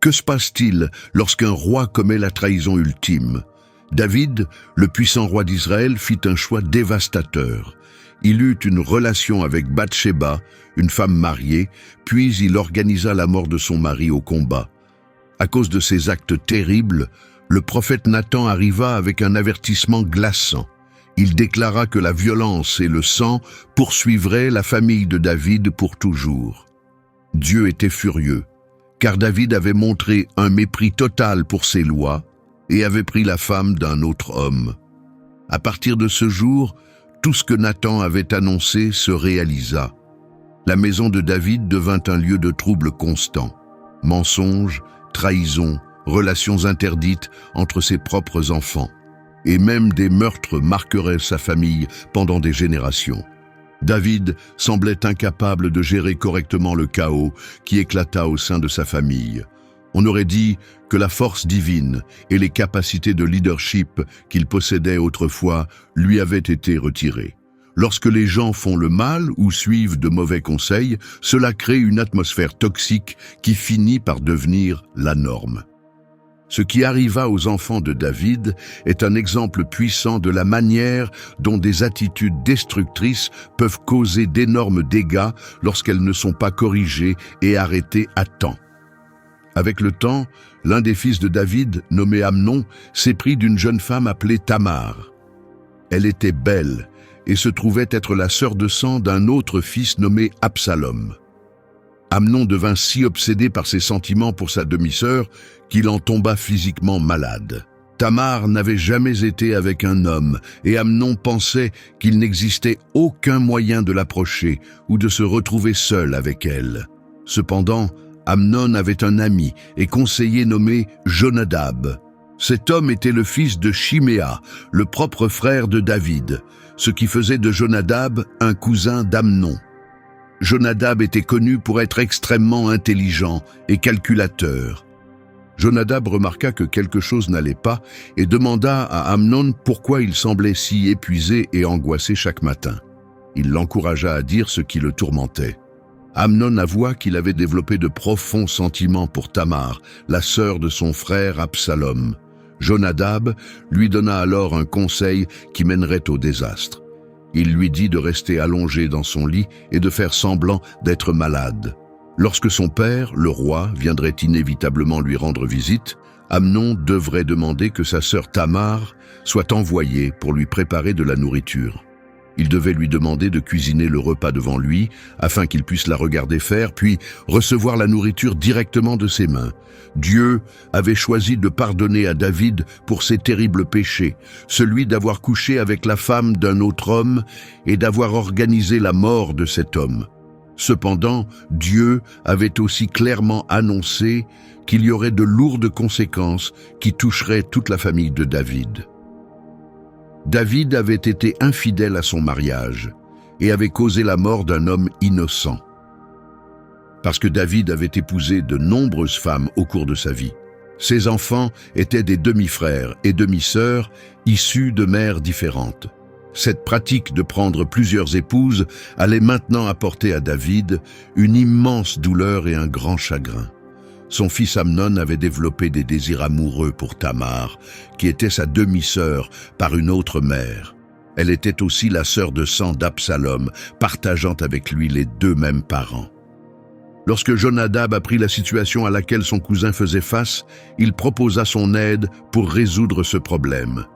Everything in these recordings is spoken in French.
Que se passe-t-il lorsqu'un roi commet la trahison ultime? David, le puissant roi d'Israël, fit un choix dévastateur. Il eut une relation avec Bathsheba, une femme mariée, puis il organisa la mort de son mari au combat. À cause de ces actes terribles, le prophète Nathan arriva avec un avertissement glaçant. Il déclara que la violence et le sang poursuivraient la famille de David pour toujours. Dieu était furieux, car David avait montré un mépris total pour ses lois et avait pris la femme d'un autre homme. À partir de ce jour, tout ce que Nathan avait annoncé se réalisa. La maison de David devint un lieu de troubles constants. Mensonges, trahisons, relations interdites entre ses propres enfants. Et même des meurtres marqueraient sa famille pendant des générations. David semblait incapable de gérer correctement le chaos qui éclata au sein de sa famille. On aurait dit que la force divine et les capacités de leadership qu'il possédait autrefois lui avaient été retirées. Lorsque les gens font le mal ou suivent de mauvais conseils, cela crée une atmosphère toxique qui finit par devenir la norme. Ce qui arriva aux enfants de David est un exemple puissant de la manière dont des attitudes destructrices peuvent causer d'énormes dégâts lorsqu'elles ne sont pas corrigées et arrêtées à temps. Avec le temps, l'un des fils de David, nommé Amnon, s'éprit d'une jeune femme appelée Tamar. Elle était belle et se trouvait être la sœur de sang d'un autre fils nommé Absalom. Amnon devint si obsédé par ses sentiments pour sa demi-sœur qu'il en tomba physiquement malade. Tamar n'avait jamais été avec un homme et Amnon pensait qu'il n'existait aucun moyen de l'approcher ou de se retrouver seul avec elle. Cependant, Amnon avait un ami et conseiller nommé Jonadab. Cet homme était le fils de Shiméa, le propre frère de David, ce qui faisait de Jonadab un cousin d'Amnon. Jonadab était connu pour être extrêmement intelligent et calculateur. Jonadab remarqua que quelque chose n'allait pas et demanda à Amnon pourquoi il semblait si épuisé et angoissé chaque matin. Il l'encouragea à dire ce qui le tourmentait. Amnon avoua qu'il avait développé de profonds sentiments pour Tamar, la sœur de son frère Absalom. Jonadab lui donna alors un conseil qui mènerait au désastre. Il lui dit de rester allongé dans son lit et de faire semblant d'être malade. Lorsque son père, le roi, viendrait inévitablement lui rendre visite, Amnon devrait demander que sa sœur Tamar soit envoyée pour lui préparer de la nourriture. Il devait lui demander de cuisiner le repas devant lui afin qu'il puisse la regarder faire, puis recevoir la nourriture directement de ses mains. Dieu avait choisi de pardonner à David pour ses terribles péchés, celui d'avoir couché avec la femme d'un autre homme et d'avoir organisé la mort de cet homme. Cependant, Dieu avait aussi clairement annoncé qu'il y aurait de lourdes conséquences qui toucheraient toute la famille de David. David avait été infidèle à son mariage et avait causé la mort d'un homme innocent. Parce que David avait épousé de nombreuses femmes au cours de sa vie. Ses enfants étaient des demi-frères et demi-sœurs issus de mères différentes. Cette pratique de prendre plusieurs épouses allait maintenant apporter à David une immense douleur et un grand chagrin. Son fils Amnon avait développé des désirs amoureux pour Tamar, qui était sa demi-sœur par une autre mère. Elle était aussi la sœur de sang d'Absalom, partageant avec lui les deux mêmes parents. Lorsque Jonadab apprit la situation à laquelle son cousin faisait face, il proposa son aide pour résoudre ce problème.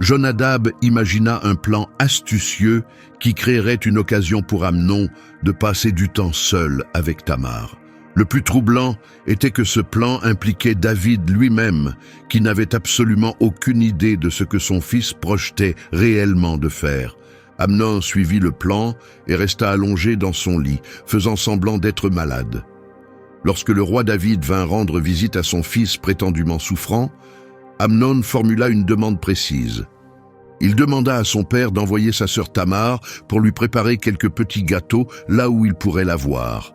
Jonadab imagina un plan astucieux qui créerait une occasion pour Amnon de passer du temps seul avec Tamar. Le plus troublant était que ce plan impliquait David lui-même, qui n'avait absolument aucune idée de ce que son fils projetait réellement de faire. Amnon suivit le plan et resta allongé dans son lit, faisant semblant d'être malade. Lorsque le roi David vint rendre visite à son fils prétendument souffrant, Amnon formula une demande précise. Il demanda à son père d'envoyer sa sœur Tamar pour lui préparer quelques petits gâteaux là où il pourrait la voir.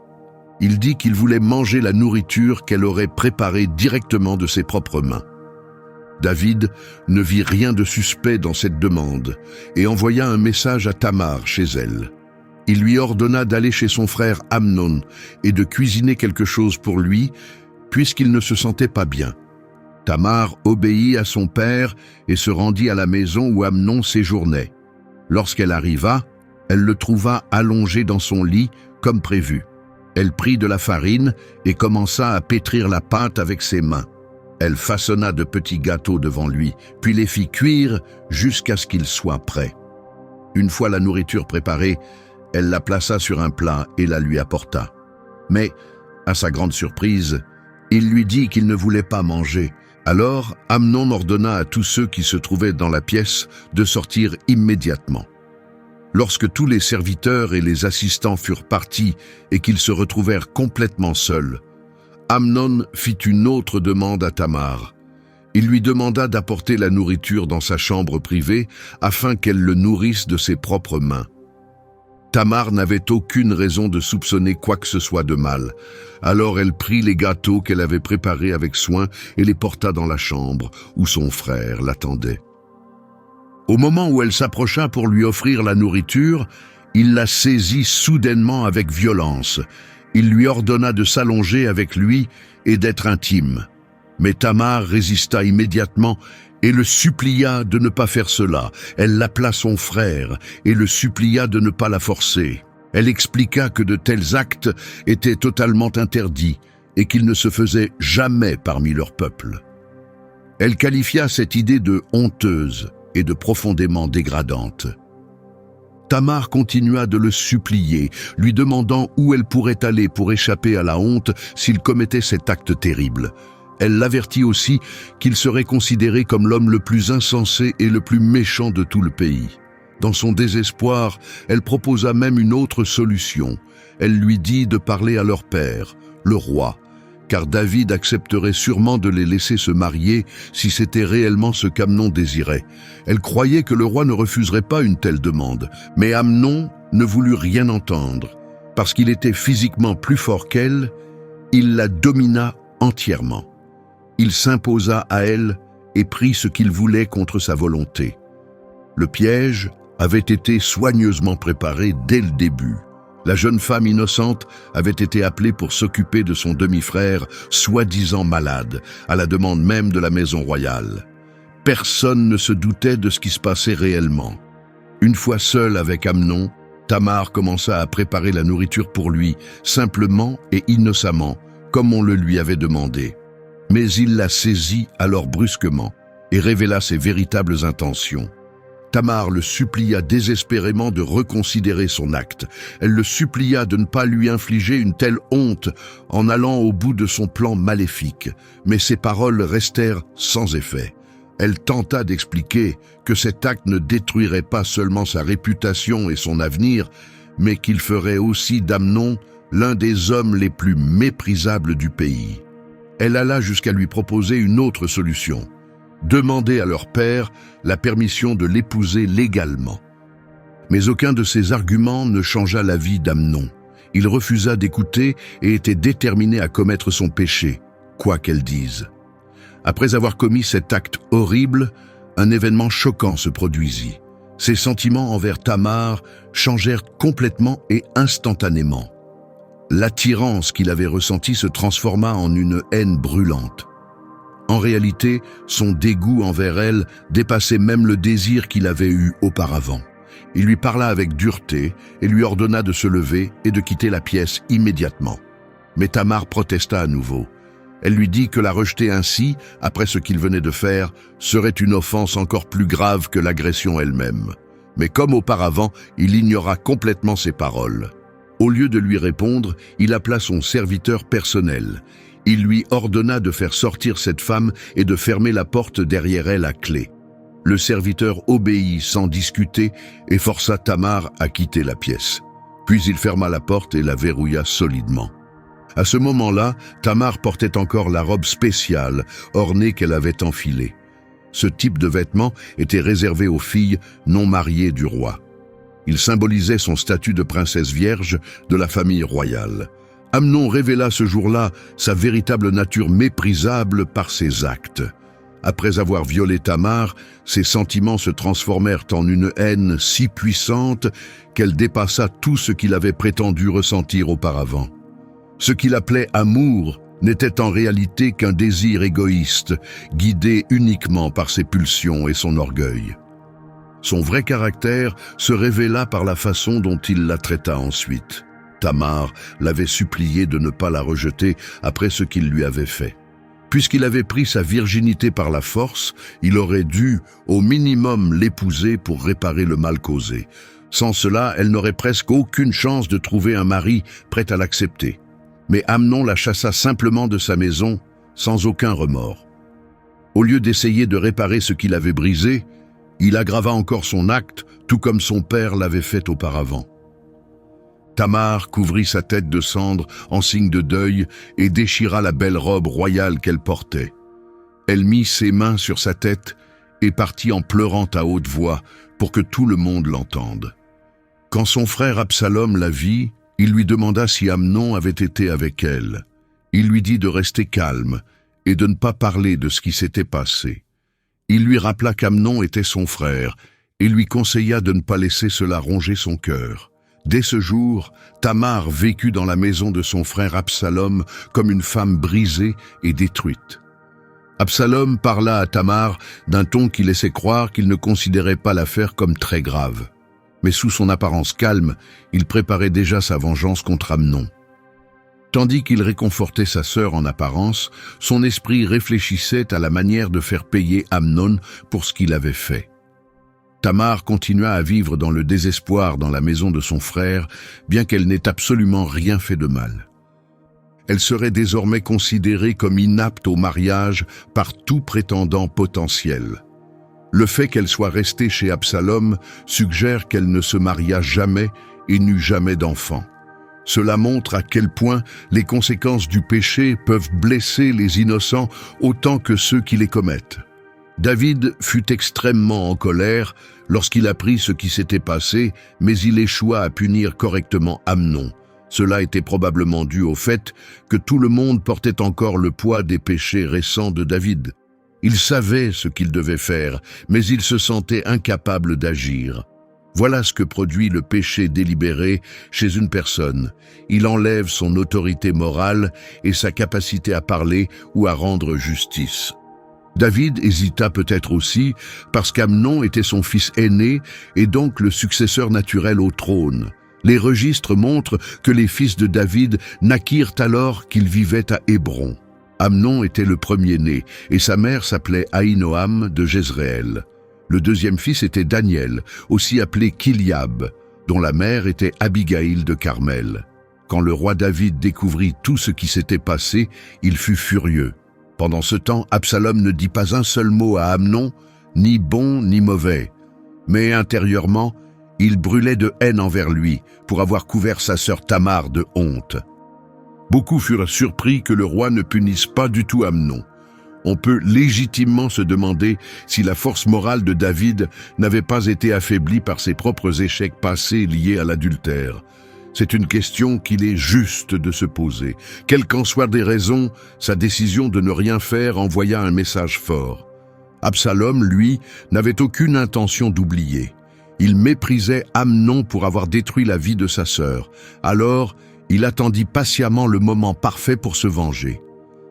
Il dit qu'il voulait manger la nourriture qu'elle aurait préparée directement de ses propres mains. David ne vit rien de suspect dans cette demande et envoya un message à Tamar chez elle. Il lui ordonna d'aller chez son frère Amnon et de cuisiner quelque chose pour lui, puisqu'il ne se sentait pas bien. Tamar obéit à son père et se rendit à la maison où Amnon séjournait. Lorsqu'elle arriva, elle le trouva allongé dans son lit, comme prévu. Elle prit de la farine et commença à pétrir la pâte avec ses mains. Elle façonna de petits gâteaux devant lui, puis les fit cuire jusqu'à ce qu'ils soient prêts. Une fois la nourriture préparée, elle la plaça sur un plat et la lui apporta. Mais, à sa grande surprise, il lui dit qu'il ne voulait pas manger. Alors Amnon ordonna à tous ceux qui se trouvaient dans la pièce de sortir immédiatement. Lorsque tous les serviteurs et les assistants furent partis et qu'ils se retrouvèrent complètement seuls, Amnon fit une autre demande à Tamar. Il lui demanda d'apporter la nourriture dans sa chambre privée afin qu'elle le nourrisse de ses propres mains. Tamar n'avait aucune raison de soupçonner quoi que ce soit de mal. Alors elle prit les gâteaux qu'elle avait préparés avec soin et les porta dans la chambre où son frère l'attendait. Au moment où elle s'approcha pour lui offrir la nourriture, il la saisit soudainement avec violence. Il lui ordonna de s'allonger avec lui et d'être intime. Mais Tamar résista immédiatement et le supplia de ne pas faire cela. Elle l'appela son frère et le supplia de ne pas la forcer. Elle expliqua que de tels actes étaient totalement interdits et qu'ils ne se faisaient jamais parmi leur peuple. Elle qualifia cette idée de honteuse et de profondément dégradante. Tamar continua de le supplier, lui demandant où elle pourrait aller pour échapper à la honte s'il commettait cet acte terrible. Elle l'avertit aussi qu'il serait considéré comme l'homme le plus insensé et le plus méchant de tout le pays. Dans son désespoir, elle proposa même une autre solution. Elle lui dit de parler à leur père, le roi, car David accepterait sûrement de les laisser se marier si c'était réellement ce qu'Amnon désirait. Elle croyait que le roi ne refuserait pas une telle demande, mais Amnon ne voulut rien entendre. Parce qu'il était physiquement plus fort qu'elle, il la domina entièrement. Il s'imposa à elle et prit ce qu'il voulait contre sa volonté. Le piège avait été soigneusement préparé dès le début. La jeune femme innocente avait été appelée pour s'occuper de son demi-frère, soi-disant malade, à la demande même de la maison royale. Personne ne se doutait de ce qui se passait réellement. Une fois seule avec Amnon, Tamar commença à préparer la nourriture pour lui, simplement et innocemment, comme on le lui avait demandé. Mais il la saisit alors brusquement et révéla ses véritables intentions. Tamar le supplia désespérément de reconsidérer son acte. Elle le supplia de ne pas lui infliger une telle honte en allant au bout de son plan maléfique. Mais ses paroles restèrent sans effet. Elle tenta d'expliquer que cet acte ne détruirait pas seulement sa réputation et son avenir, mais qu'il ferait aussi d'Amnon l'un des hommes les plus méprisables du pays. Elle alla jusqu'à lui proposer une autre solution. Demander à leur père la permission de l'épouser légalement. Mais aucun de ces arguments ne changea la vie d'Amnon. Il refusa d'écouter et était déterminé à commettre son péché, quoi qu'elle dise. Après avoir commis cet acte horrible, un événement choquant se produisit. Ses sentiments envers Tamar changèrent complètement et instantanément. L'attirance qu'il avait ressentie se transforma en une haine brûlante. En réalité, son dégoût envers elle dépassait même le désir qu'il avait eu auparavant. Il lui parla avec dureté et lui ordonna de se lever et de quitter la pièce immédiatement. Mais Tamar protesta à nouveau. Elle lui dit que la rejeter ainsi, après ce qu'il venait de faire, serait une offense encore plus grave que l'agression elle-même. Mais comme auparavant, il ignora complètement ses paroles. Au lieu de lui répondre, il appela son serviteur personnel. Il lui ordonna de faire sortir cette femme et de fermer la porte derrière elle à clé. Le serviteur obéit sans discuter et força Tamar à quitter la pièce. Puis il ferma la porte et la verrouilla solidement. À ce moment-là, Tamar portait encore la robe spéciale, ornée qu'elle avait enfilée. Ce type de vêtement était réservé aux filles non mariées du roi. Il symbolisait son statut de princesse vierge de la famille royale. Amnon révéla ce jour-là sa véritable nature méprisable par ses actes. Après avoir violé Tamar, ses sentiments se transformèrent en une haine si puissante qu'elle dépassa tout ce qu'il avait prétendu ressentir auparavant. Ce qu'il appelait amour n'était en réalité qu'un désir égoïste, guidé uniquement par ses pulsions et son orgueil. Son vrai caractère se révéla par la façon dont il la traita ensuite. Tamar l'avait supplié de ne pas la rejeter après ce qu'il lui avait fait. Puisqu'il avait pris sa virginité par la force, il aurait dû, au minimum, l'épouser pour réparer le mal causé. Sans cela, elle n'aurait presque aucune chance de trouver un mari prêt à l'accepter. Mais Amnon la chassa simplement de sa maison, sans aucun remords. Au lieu d'essayer de réparer ce qu'il avait brisé, il aggrava encore son acte, tout comme son père l'avait fait auparavant. Tamar couvrit sa tête de cendre en signe de deuil et déchira la belle robe royale qu'elle portait. Elle mit ses mains sur sa tête et partit en pleurant à haute voix pour que tout le monde l'entende. Quand son frère Absalom la vit, il lui demanda si Amnon avait été avec elle. Il lui dit de rester calme et de ne pas parler de ce qui s'était passé. Il lui rappela qu'Amnon était son frère et lui conseilla de ne pas laisser cela ronger son cœur. Dès ce jour, Tamar vécut dans la maison de son frère Absalom comme une femme brisée et détruite. Absalom parla à Tamar d'un ton qui laissait croire qu'il ne considérait pas l'affaire comme très grave. Mais sous son apparence calme, il préparait déjà sa vengeance contre Amnon. Tandis qu'il réconfortait sa sœur en apparence, son esprit réfléchissait à la manière de faire payer Amnon pour ce qu'il avait fait. Tamar continua à vivre dans le désespoir dans la maison de son frère, bien qu'elle n'ait absolument rien fait de mal. Elle serait désormais considérée comme inapte au mariage par tout prétendant potentiel. Le fait qu'elle soit restée chez Absalom suggère qu'elle ne se maria jamais et n'eut jamais d'enfant. Cela montre à quel point les conséquences du péché peuvent blesser les innocents autant que ceux qui les commettent. David fut extrêmement en colère lorsqu'il apprit ce qui s'était passé, mais il échoua à punir correctement Amnon. Cela était probablement dû au fait que tout le monde portait encore le poids des péchés récents de David. Il savait ce qu'il devait faire, mais il se sentait incapable d'agir. Voilà ce que produit le péché délibéré chez une personne. Il enlève son autorité morale et sa capacité à parler ou à rendre justice. David hésita peut-être aussi parce qu'Amnon était son fils aîné et donc le successeur naturel au trône. Les registres montrent que les fils de David naquirent alors qu'ils vivaient à Hébron. Amnon était le premier-né et sa mère s'appelait Ahinoam de Jezréel. Le deuxième fils était Daniel, aussi appelé Kiliab, dont la mère était Abigaïl de Carmel. Quand le roi David découvrit tout ce qui s'était passé, il fut furieux. Pendant ce temps, Absalom ne dit pas un seul mot à Amnon, ni bon ni mauvais. Mais intérieurement, il brûlait de haine envers lui pour avoir couvert sa sœur Tamar de honte. Beaucoup furent surpris que le roi ne punisse pas du tout Amnon. On peut légitimement se demander si la force morale de David n'avait pas été affaiblie par ses propres échecs passés liés à l'adultère. C'est une question qu'il est juste de se poser. Quelles qu'en soient des raisons, sa décision de ne rien faire envoya un message fort. Absalom, lui, n'avait aucune intention d'oublier. Il méprisait Amnon pour avoir détruit la vie de sa sœur. Alors, il attendit patiemment le moment parfait pour se venger.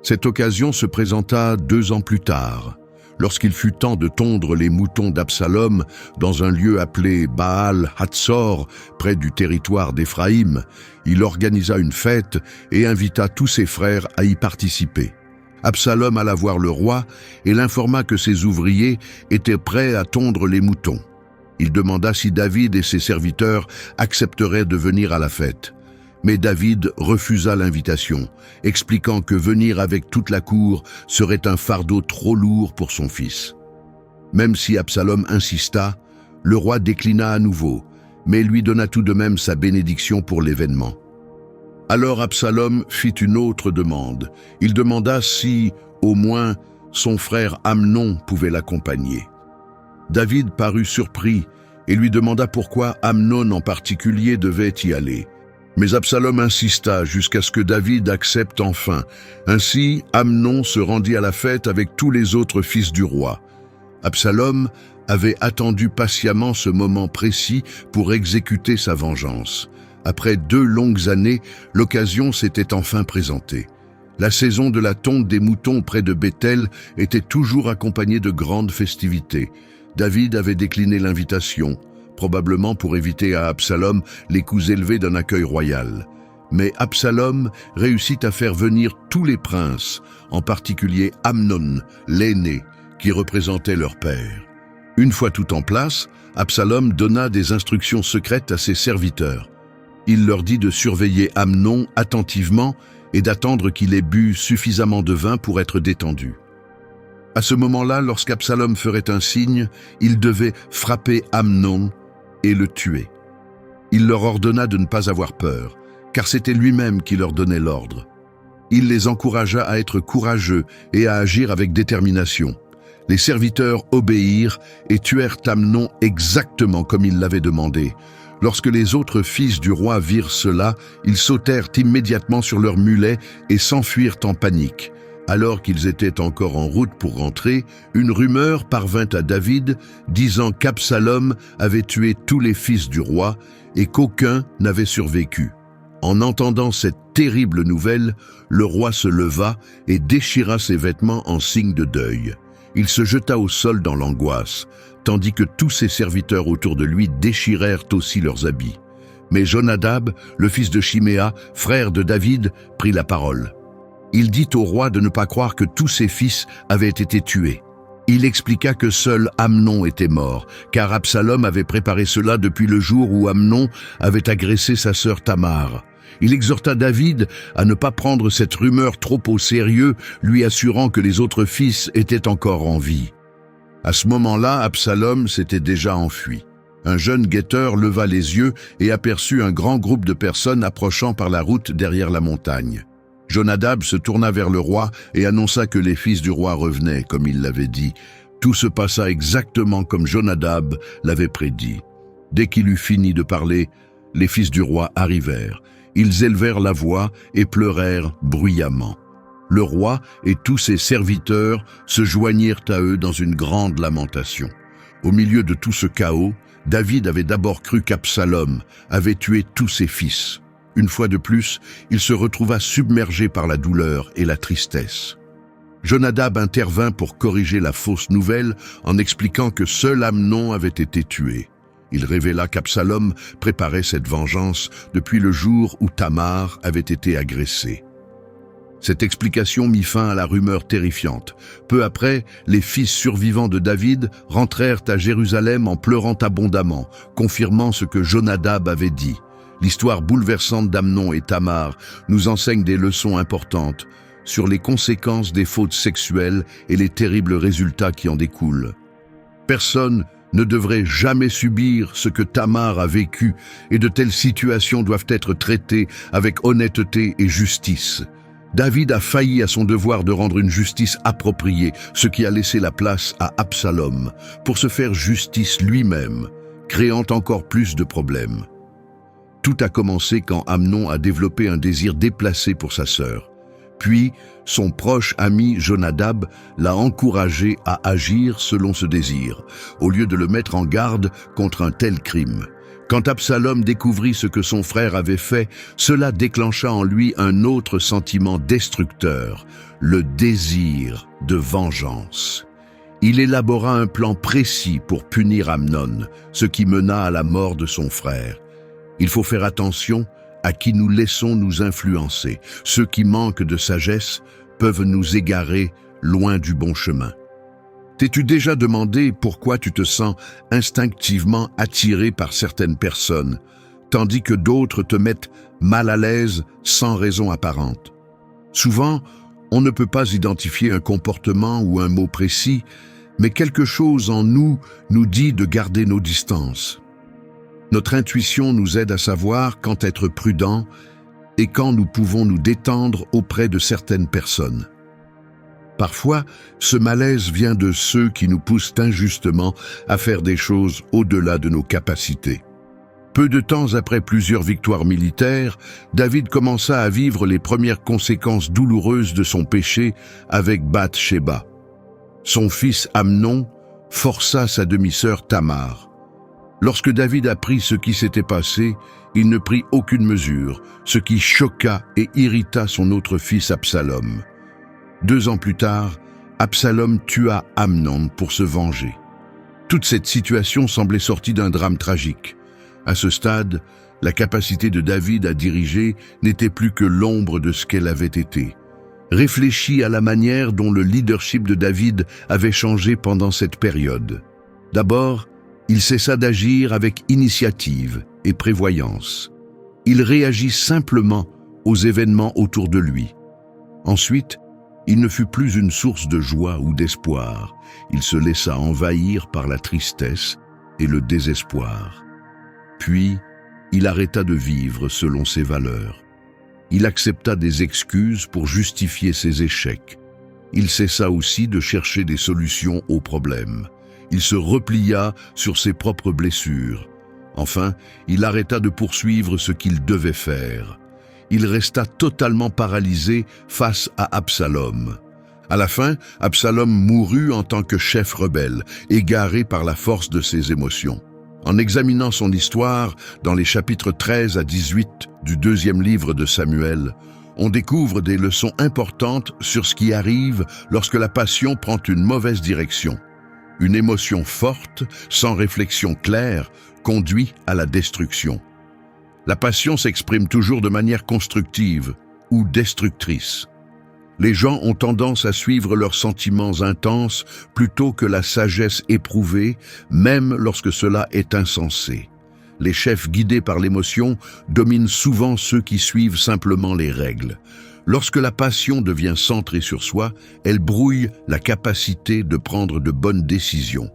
Cette occasion se présenta 2 ans plus tard. Lorsqu'il fut temps de tondre les moutons d'Absalom dans un lieu appelé Baal Hatzor, près du territoire d'Éphraïm, il organisa une fête et invita tous ses frères à y participer. Absalom alla voir le roi et l'informa que ses ouvriers étaient prêts à tondre les moutons. Il demanda si David et ses serviteurs accepteraient de venir à la fête. Mais David refusa l'invitation, expliquant que venir avec toute la cour serait un fardeau trop lourd pour son fils. Même si Absalom insista, le roi déclina à nouveau, mais lui donna tout de même sa bénédiction pour l'événement. Alors Absalom fit une autre demande. Il demanda si, au moins, son frère Amnon pouvait l'accompagner. David parut surpris et lui demanda pourquoi Amnon en particulier devait y aller. Mais Absalom insista jusqu'à ce que David accepte enfin. Ainsi, Amnon se rendit à la fête avec tous les autres fils du roi. Absalom avait attendu patiemment ce moment précis pour exécuter sa vengeance. Après 2 longues années, l'occasion s'était enfin présentée. La saison de la tonte des moutons près de Béthel était toujours accompagnée de grandes festivités. David avait décliné l'invitation, probablement pour éviter à Absalom les coups élevés d'un accueil royal. Mais Absalom réussit à faire venir tous les princes, en particulier Amnon, l'aîné, qui représentait leur père. Une fois tout en place, Absalom donna des instructions secrètes à ses serviteurs. Il leur dit de surveiller Amnon attentivement et d'attendre qu'il ait bu suffisamment de vin pour être détendu. À ce moment-là, lorsqu'Absalom ferait un signe, il devait frapper Amnon et le tuer. Il leur ordonna de ne pas avoir peur, car c'était lui-même qui leur donnait l'ordre. Il les encouragea à être courageux et à agir avec détermination. Les serviteurs obéirent et tuèrent Amnon exactement comme il l'avait demandé. Lorsque les autres fils du roi virent cela, ils sautèrent immédiatement sur leurs mulets et s'enfuirent en panique. Alors qu'ils étaient encore en route pour rentrer, une rumeur parvint à David disant qu'Absalom avait tué tous les fils du roi et qu'aucun n'avait survécu. En entendant cette terrible nouvelle, le roi se leva et déchira ses vêtements en signe de deuil. Il se jeta au sol dans l'angoisse, tandis que tous ses serviteurs autour de lui déchirèrent aussi leurs habits. Mais Jonadab, le fils de Chiméa, frère de David, prit la parole. Il dit au roi de ne pas croire que tous ses fils avaient été tués. Il expliqua que seul Amnon était mort, car Absalom avait préparé cela depuis le jour où Amnon avait agressé sa sœur Tamar. Il exhorta David à ne pas prendre cette rumeur trop au sérieux, lui assurant que les autres fils étaient encore en vie. À ce moment-là, Absalom s'était déjà enfui. Un jeune guetteur leva les yeux et aperçut un grand groupe de personnes approchant par la route derrière la montagne. Jonadab se tourna vers le roi et annonça que les fils du roi revenaient, comme il l'avait dit. Tout se passa exactement comme Jonadab l'avait prédit. Dès qu'il eut fini de parler, les fils du roi arrivèrent. Ils élevèrent la voix et pleurèrent bruyamment. Le roi et tous ses serviteurs se joignirent à eux dans une grande lamentation. Au milieu de tout ce chaos, David avait d'abord cru qu'Absalom avait tué tous ses fils. Une fois de plus, il se retrouva submergé par la douleur et la tristesse. Jonadab intervint pour corriger la fausse nouvelle en expliquant que seul Amnon avait été tué. Il révéla qu'Absalom préparait cette vengeance depuis le jour où Tamar avait été agressée. Cette explication mit fin à la rumeur terrifiante. Peu après, les fils survivants de David rentrèrent à Jérusalem en pleurant abondamment, confirmant ce que Jonadab avait dit. L'histoire bouleversante d'Amnon et Tamar nous enseigne des leçons importantes sur les conséquences des fautes sexuelles et les terribles résultats qui en découlent. Personne ne devrait jamais subir ce que Tamar a vécu et de telles situations doivent être traitées avec honnêteté et justice. David a failli à son devoir de rendre une justice appropriée, ce qui a laissé la place à Absalom pour se faire justice lui-même, créant encore plus de problèmes. Tout a commencé quand Amnon a développé un désir déplacé pour sa sœur. Puis, son proche ami Jonadab l'a encouragé à agir selon ce désir, au lieu de le mettre en garde contre un tel crime. Quand Absalom découvrit ce que son frère avait fait, cela déclencha en lui un autre sentiment destructeur, le désir de vengeance. Il élabora un plan précis pour punir Amnon, ce qui mena à la mort de son frère. Il faut faire attention à qui nous laissons nous influencer. Ceux qui manquent de sagesse peuvent nous égarer loin du bon chemin. T'es-tu déjà demandé pourquoi tu te sens instinctivement attiré par certaines personnes, tandis que d'autres te mettent mal à l'aise sans raison apparente? Souvent, on ne peut pas identifier un comportement ou un mot précis, mais quelque chose en nous nous dit de garder nos distances. Notre intuition nous aide à savoir quand être prudent et quand nous pouvons nous détendre auprès de certaines personnes. Parfois, ce malaise vient de ceux qui nous poussent injustement à faire des choses au-delà de nos capacités. Peu de temps après plusieurs victoires militaires, David commença à vivre les premières conséquences douloureuses de son péché avec Bath-Sheba. Son fils Amnon força sa demi-sœur Tamar. Lorsque David apprit ce qui s'était passé, il ne prit aucune mesure, ce qui choqua et irrita son autre fils Absalom. 2 ans plus tard, Absalom tua Amnon pour se venger. Toute cette situation semblait sortie d'un drame tragique. À ce stade, la capacité de David à diriger n'était plus que l'ombre de ce qu'elle avait été. Réfléchis à la manière dont le leadership de David avait changé pendant cette période. D'abord, il cessa d'agir avec initiative et prévoyance. Il réagit simplement aux événements autour de lui. Ensuite, il ne fut plus une source de joie ou d'espoir. Il se laissa envahir par la tristesse et le désespoir. Puis, il arrêta de vivre selon ses valeurs. Il accepta des excuses pour justifier ses échecs. Il cessa aussi de chercher des solutions aux problèmes. Il se replia sur ses propres blessures. Enfin, il arrêta de poursuivre ce qu'il devait faire. Il resta totalement paralysé face à Absalom. À la fin, Absalom mourut en tant que chef rebelle, égaré par la force de ses émotions. En examinant son histoire, dans les chapitres 13 à 18 du 2e livre de Samuel, on découvre des leçons importantes sur ce qui arrive lorsque la passion prend une mauvaise direction. Une émotion forte, sans réflexion claire, conduit à la destruction. La passion s'exprime toujours de manière constructive ou destructrice. Les gens ont tendance à suivre leurs sentiments intenses plutôt que la sagesse éprouvée, même lorsque cela est insensé. Les chefs guidés par l'émotion dominent souvent ceux qui suivent simplement les règles. Lorsque la passion devient centrée sur soi, elle brouille la capacité de prendre de bonnes décisions.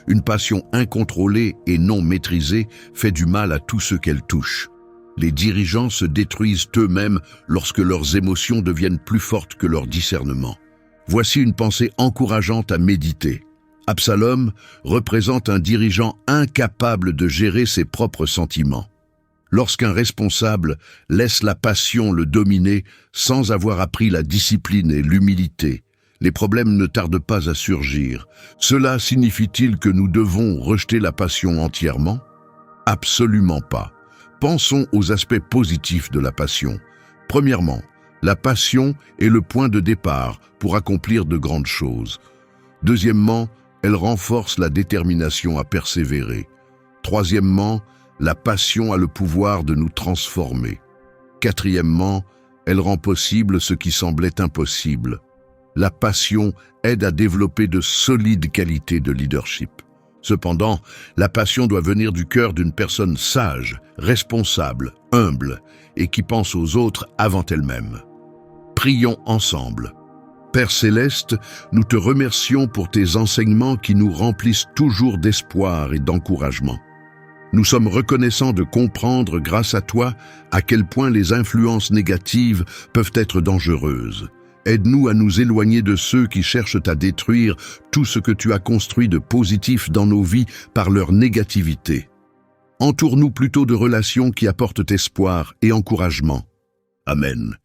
Une passion incontrôlée et non maîtrisée fait du mal à tout ce qu'elle touche. Les dirigeants se détruisent eux-mêmes lorsque leurs émotions deviennent plus fortes que leur discernement. Voici une pensée encourageante à méditer. Absalom représente un dirigeant incapable de gérer ses propres sentiments. Lorsqu'un responsable laisse la passion le dominer sans avoir appris la discipline et l'humilité, les problèmes ne tardent pas à surgir. Cela signifie-t-il que nous devons rejeter la passion entièrement? Absolument pas. Pensons aux aspects positifs de la passion. Premièrement, la passion est le point de départ pour accomplir de grandes choses. Deuxièmement, elle renforce la détermination à persévérer. Troisièmement, la passion a le pouvoir de nous transformer. Quatrièmement, elle rend possible ce qui semblait impossible. La passion aide à développer de solides qualités de leadership. Cependant, la passion doit venir du cœur d'une personne sage, responsable, humble et qui pense aux autres avant elle-même. Prions ensemble. Père Céleste, nous te remercions pour tes enseignements qui nous remplissent toujours d'espoir et d'encouragement. Nous sommes reconnaissants de comprendre, grâce à toi, à quel point les influences négatives peuvent être dangereuses. Aide-nous à nous éloigner de ceux qui cherchent à détruire tout ce que tu as construit de positif dans nos vies par leur négativité. Entoure-nous plutôt de relations qui apportent espoir et encouragement. Amen.